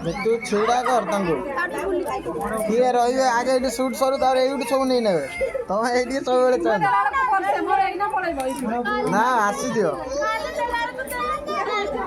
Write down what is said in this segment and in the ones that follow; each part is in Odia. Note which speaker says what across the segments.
Speaker 1: तू छिड़ा कर तांको किए रहिबे आगे एठी शूट सरू तार एठी सब नै नेबे तमे एठी सब बेले चल ना आसी दियो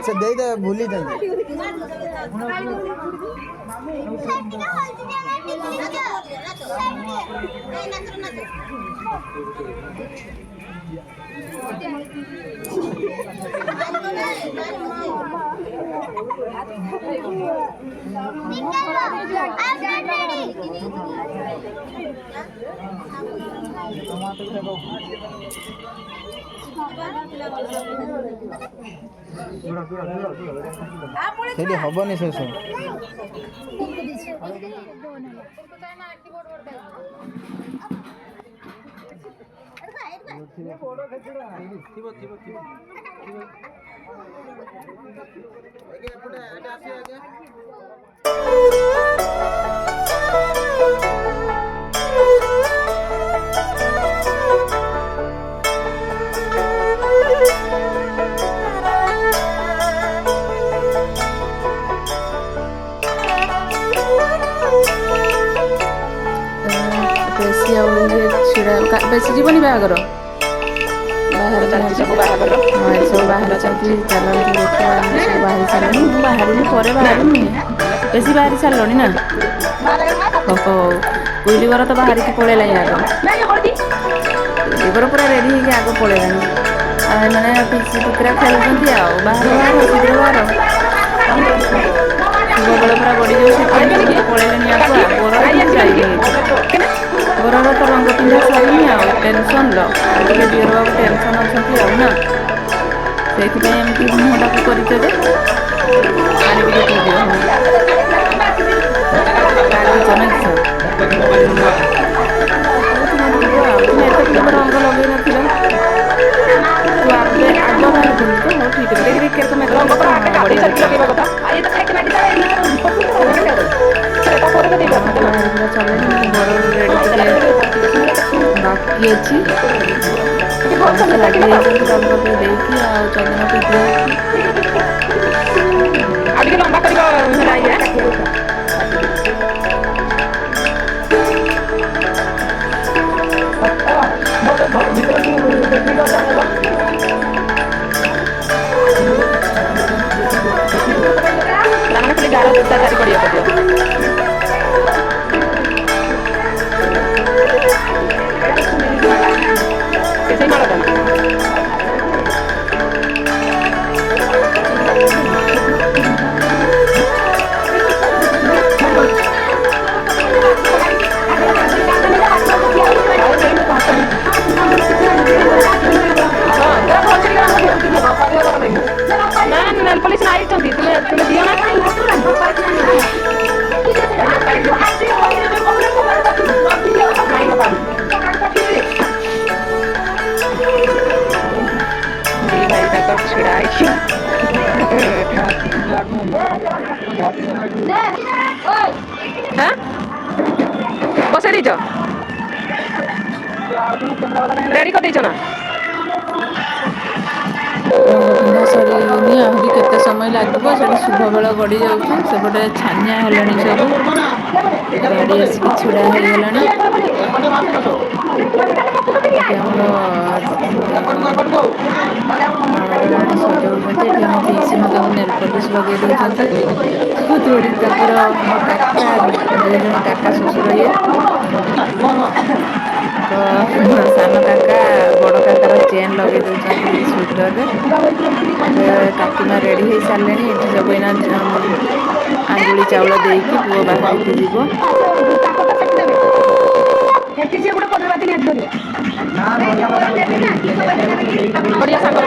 Speaker 1: से दे दे भूली जंदी ସେଠି ହବନି ସେ ସବୁ
Speaker 2: बेसी जीवन बाहागर बाहर सब बाहर चलती चलती लोक सब बाहरी सारे बाहर बाहर नुहे बेसी बाहरी सारे ना कोईली बर तो बाहर की पलैला आग बर पूरा रेडी होगी आग पलैला मैंने पिसी कुकुरा खेलुँच बाहर बाहर शीघ्र बाहर शुभ बेल पूरा बढ़ी जाऊँ पलैले आग गोर गोरर तो रंग पिंधा सरनी टेनसन टे दियर बाबू टेनसन अच्छा ना से मुहटा को कर रंग लगे ना आग बाहर तो ठीक है चले बाकी अच्छी लगे देखी चंदन पीते लंबा बस रेडी कर ना सरी आहरी केते समय लगे शुभ बेल गड़ी जापटे छानिया है सब गाड़ी आसिक छिड़ा हो गला सजाऊँचे पीसी मत नेल पलिश लगे दौड़ी काका शशुर ये तो सान काका बड़ काकार चेन लगे दौरान स्वेटर काकीमा रेडी हो सारे ये सब एना आंगुली चाउल देकी पुओ बाहर को जीव बढ़िया सागर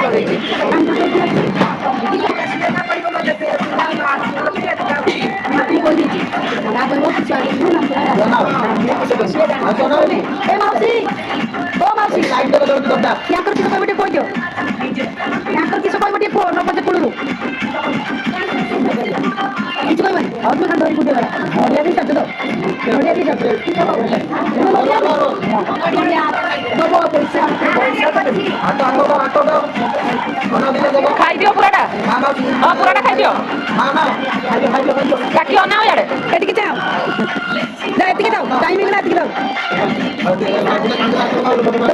Speaker 2: ଖାଇଦିଅ ପୁରାଟା ହଁ ପୁରାଟା ଖାଇଦିଅ କାକି ଅନାଅ ଇଆଡ଼େ
Speaker 3: ଏତିକି ଯାଅ ଏତିକି ଯାଅ ଟାଇମ୍ ହେଇଗଲା ଏତିକି ଯାଅ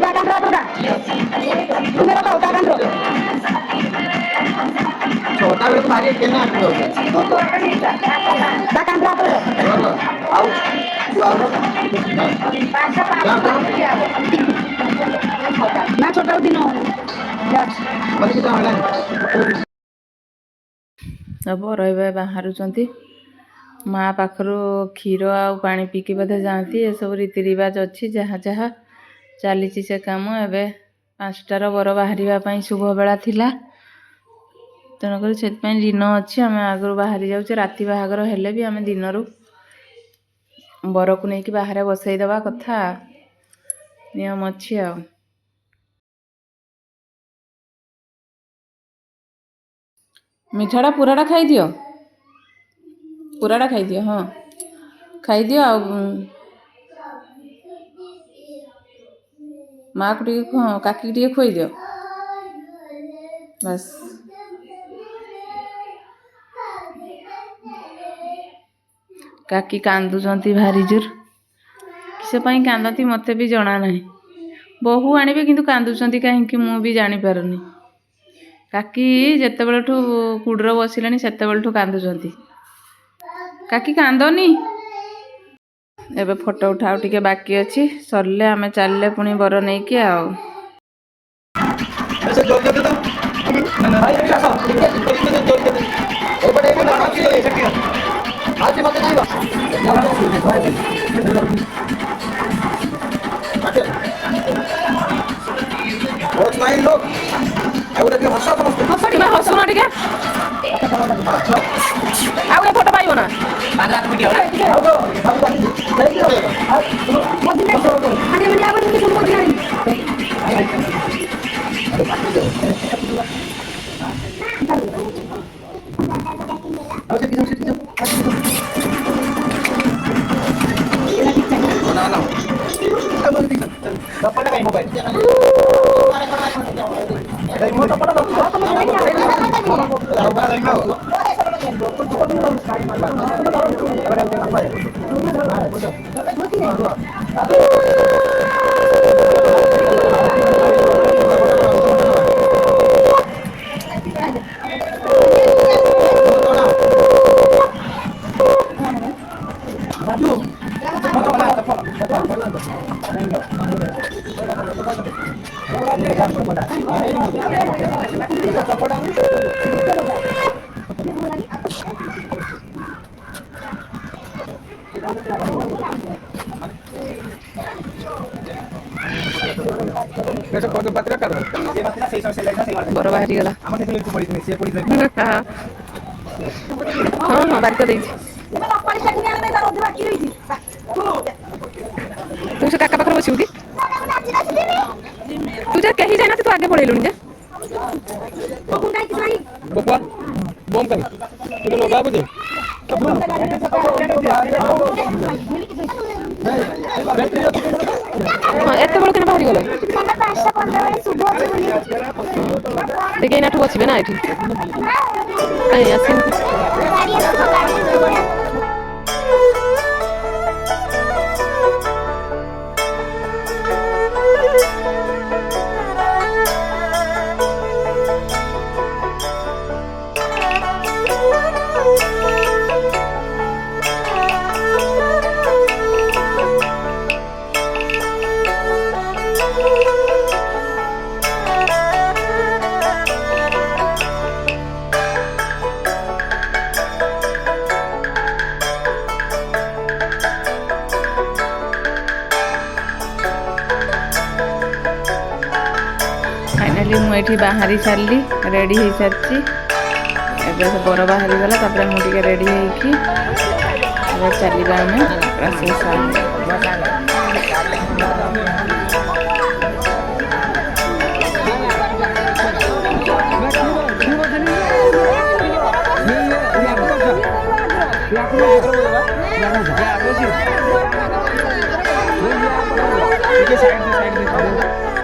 Speaker 3: ତା କାନ୍ଧ ତୁମେ ଦାও ତା କାନ୍ଧ
Speaker 1: छोटा बेल भारी केना आटो
Speaker 3: ତା କାନ୍ଧ
Speaker 1: ଆଉ
Speaker 3: ନା ଛୋଟ ଦିନ
Speaker 2: ସବୁ ରହିବା ବାହାରୁଛନ୍ତି ମା ପାଖରୁ କ୍ଷୀର ଆଉ ପାଣି ପିଇକି ବୋଧେ ଯାଆନ୍ତି ଏସବୁ ରୀତି ରିବାଜ ଅଛି ଯାହା ଯାହା ଚାଲିଛି ସେ କାମ ଏବେ 5ଟାର ବର ବାହାରିବା ପାଇଁ ଶୁଭ ବେଳା ଥିଲା ତେଣୁକରି ସେଥିପାଇଁ ଦିନ ଅଛି ଆମେ ଆଗରୁ ବାହାରି ଯାଉଛେ ରାତି ବାହାଘର ହେଲେ ବି ଆମେ ଦିନରୁ ବରକୁ ନେଇକି ବାହାରେ ବସେଇଦେବା କଥା ନିୟମ ଅଛି ଆଉ ମିଠାଟା ପୁରାଟା ଖାଇଦିଅ ହଁ ଖାଇଦିଅ ଆଉ ମାଆକୁ ଟିକେ କାକିକି ଟିକେ ଖୁଆଇଦିଅ ବାସ୍ କାକି କାନ୍ଦୁଛନ୍ତି ଭାରି ଜୋର କିସ ପାଇଁ କାନ୍ଦନ୍ତି ମୋତେ ବି ଜଣା ନାହିଁ ବୋହୂ ଆଣିବେ କିନ୍ତୁ କାନ୍ଦୁଛନ୍ତି କାହିଁକି ମୁଁ ବି ଜାଣିପାରୁନି କାକି ଯେତେବେଳଠୁ କୁଡ଼ିର ବସିଲେଣି ସେତେବେଳଠୁ କାନ୍ଦୁଛନ୍ତି କାକି କାନ୍ଦନି ଏବେ ଫଟୋ ଉଠା ଆଉ ଟିକେ ବାକି ଅଛି ସରିଲେ ଆମେ ଚାଲିଲେ ପୁଣି ବର ନେଇକି ଆଉ ହସୁନ ଟିକେ ଆଉ ଏ ଫଟୋ ପାଇବ ନା ବର ବାହାରିଗଲା ହଁ ହଁ ବାରିକ ଦେଇଛି ତୁ ସେ କାକା ପାଖରେ ବସିବୁ କି ତୁ ଯା କେହି ଯାଇନାହାନ୍ତି ତୁ ଆଗେ ପଳେଇଲୁଣି ଯେ ହଁ ଏତେବେଳ କେন ବାହାରିଗଲ ଟିକେ ଏଇନାଠୁ ବସିବେ ନା ଏଠି କାଇଁ ଆସିନି फाइनाली मुझे बाहरी सारी रेडी हो सारी एवं से बर बाहरी गला तापर मुझे रेडी होगी चलवा आम
Speaker 1: ଟିକେ ସାଇଡ୍ ସାଇଡ୍